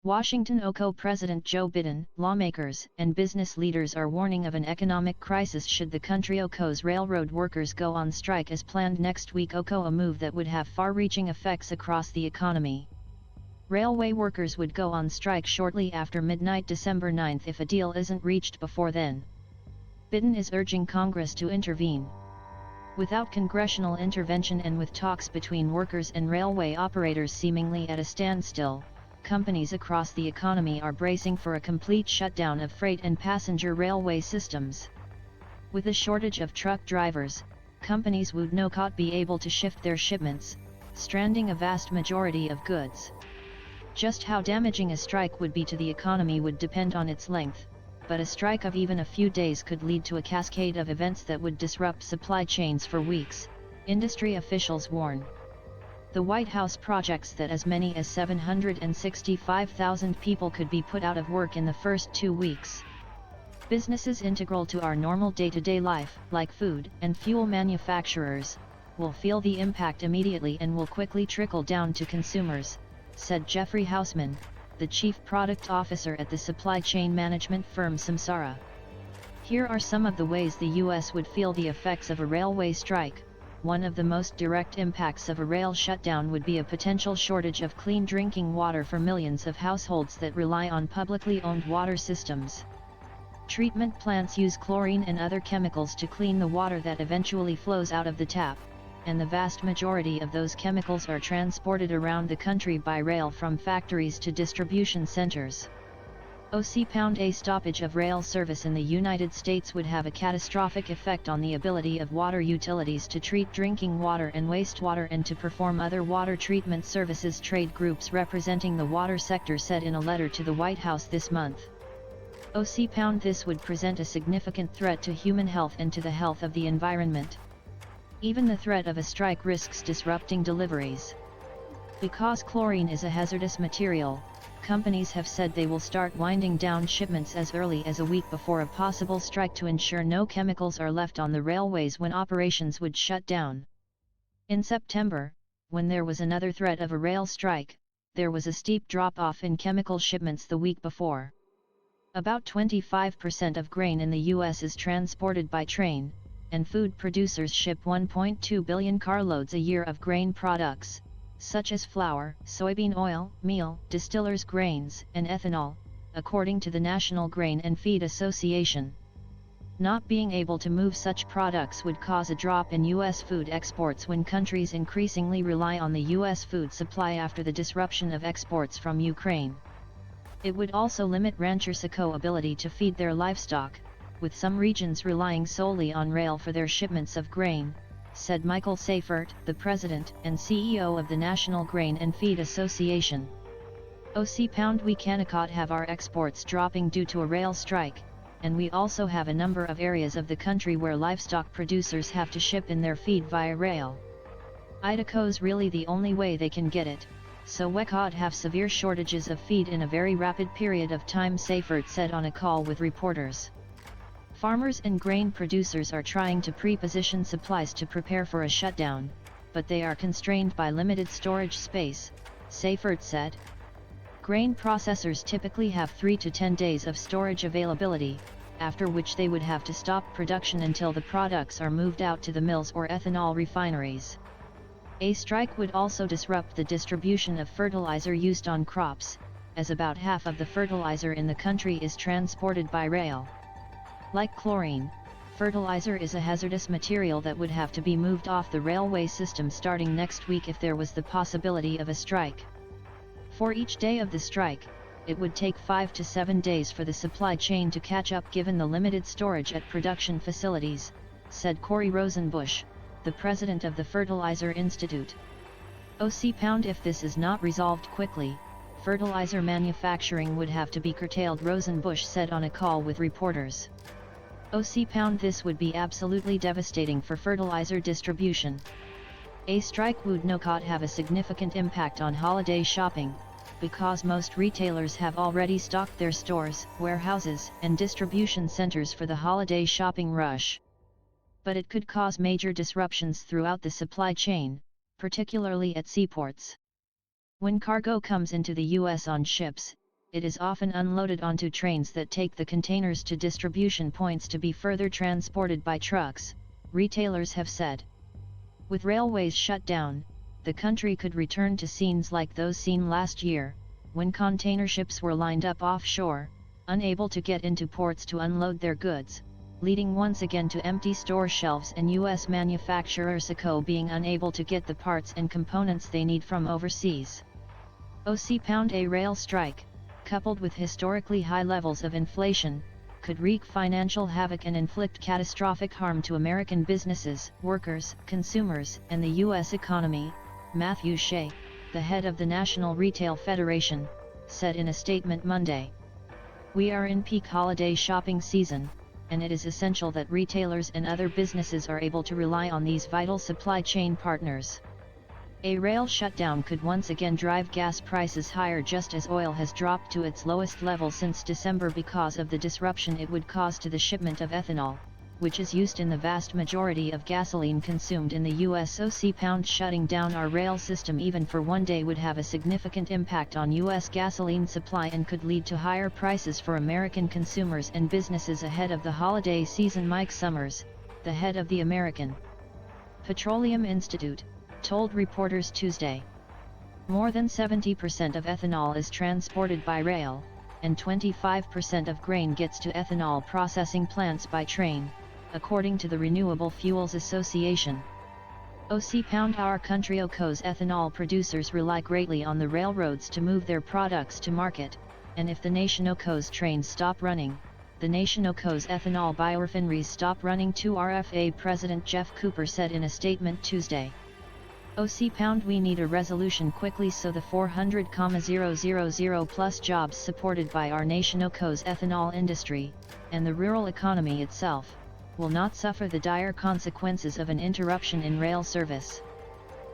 Washington OCO President Joe Biden, lawmakers, and business leaders are warning of an economic crisis should the country OCO's railroad workers go on strike as planned next week. OCO, a move that would have far-reaching effects across the economy. Railway workers would go on strike shortly after midnight December 9 if a deal isn't reached before then. Biden is urging Congress to intervene. Without congressional intervention and with talks between workers and railway operators seemingly at a standstill, companies across the economy are bracing for a complete shutdown of freight and passenger railway systems. With a shortage of truck drivers, companies would not be able to shift their shipments, stranding a vast majority of goods. Just how damaging a strike would be to the economy would depend on its length, but a strike of even a few days could lead to a cascade of events that would disrupt supply chains for weeks, industry officials warn. The White House projects that as many as 765,000 people could be put out of work in the first 2 weeks. Businesses integral to our normal day-to-day life, like food and fuel manufacturers, will feel the impact immediately and will quickly trickle down to consumers, said Jeffrey Hausman, the chief product officer at the supply chain management firm Samsara. Here are some of the ways the U.S. would feel the effects of a railway strike. One of the most direct impacts of a rail shutdown would be a potential shortage of clean drinking water for millions of households that rely on publicly owned water systems. Treatment plants use chlorine and other chemicals to clean the water that eventually flows out of the tap, and the vast majority of those chemicals are transported around the country by rail from factories to distribution centers. A stoppage of rail service in the United States would have a catastrophic effect on the ability of water utilities to treat drinking water and wastewater and to perform other water treatment services, trade groups representing the water sector said in a letter to the White House this month. This would present a significant threat to human health and to the health of the environment. Even the threat of a strike risks disrupting deliveries. Because chlorine is a hazardous material, companies have said they will start winding down shipments as early as a week before a possible strike to ensure no chemicals are left on the railways when operations would shut down. In September, when there was another threat of a rail strike, there was a steep drop-off in chemical shipments the week before. About 25% of grain in the U.S. is transported by train, and food producers ship 1.2 billion carloads a year of grain products, such as flour, soybean oil, meal, distillers' grains, and ethanol, according to the National Grain and Feed Association. Not being able to move such products would cause a drop in U.S. food exports when countries increasingly rely on the U.S. food supply after the disruption of exports from Ukraine. It would also limit ranchers' ability to feed their livestock, with some regions relying solely on rail for their shipments of grain, said Michael Seifert, the president and CEO of the National Grain and Feed Association. We cannot have our exports dropping due to a rail strike, and we also have a number of areas of the country where livestock producers have to ship in their feed via rail. Idaho's really the only way they can get it, so we could have severe shortages of feed in a very rapid period of time, Seifert said on a call with reporters. Farmers and grain producers are trying to pre-position supplies to prepare for a shutdown, but they are constrained by limited storage space, Seifert said. Grain processors typically have 3 to 10 days of storage availability, after which they would have to stop production until the products are moved out to the mills or ethanol refineries. A strike would also disrupt the distribution of fertilizer used on crops, as about half of the fertilizer in the country is transported by rail. Like chlorine, fertilizer is a hazardous material that would have to be moved off the railway system starting next week if there was the possibility of a strike. For each day of the strike, it would take 5 to 7 days for the supply chain to catch up given the limited storage at production facilities, said Corey Rosenbusch, the president of the Fertilizer Institute. If this is not resolved quickly, fertilizer manufacturing would have to be curtailed, Rosenbusch said on a call with reporters. This would be absolutely devastating for fertilizer distribution. A strike would not have a significant impact on holiday shopping, because most retailers have already stocked their stores, warehouses, and distribution centers for the holiday shopping rush. But it could cause major disruptions throughout the supply chain, particularly at seaports. When cargo comes into the U.S. on ships, it is often unloaded onto trains that take the containers to distribution points to be further transported by trucks, retailers have said. With railways shut down, the country could return to scenes like those seen last year, when container ships were lined up offshore, unable to get into ports to unload their goods, leading once again to empty store shelves and U.S. manufacturer zco being unable to get the parts and components they need from overseas. A rail strike, coupled with historically high levels of inflation, could wreak financial havoc and inflict catastrophic harm to American businesses, workers, consumers, and the U.S. economy, Matthew Shea, the head of the National Retail Federation, said in a statement Monday. We are in peak holiday shopping season, and it is essential that retailers and other businesses are able to rely on these vital supply chain partners. A rail shutdown could once again drive gas prices higher just as oil has dropped to its lowest level since December because of the disruption it would cause to the shipment of ethanol, which is used in the vast majority of gasoline consumed in the US. Shutting down our rail system even for one day would have a significant impact on US gasoline supply and could lead to higher prices for American consumers and businesses ahead of the holiday season. Mike Summers, the head of the American Petroleum Institute, told reporters Tuesday. More than 70% of ethanol is transported by rail, and 25% of grain gets to ethanol processing plants by train, according to the Renewable Fuels Association. Our country OCO's ethanol producers rely greatly on the railroads to move their products to market, and if the nation OCO's trains stop running, the nation OCO's ethanol biorefineries stop running too, RFA President Jeff Cooper said in a statement Tuesday. We need a resolution quickly so the 400,000 plus jobs supported by our nation OCO's ethanol industry, and the rural economy itself, will not suffer the dire consequences of an interruption in rail service.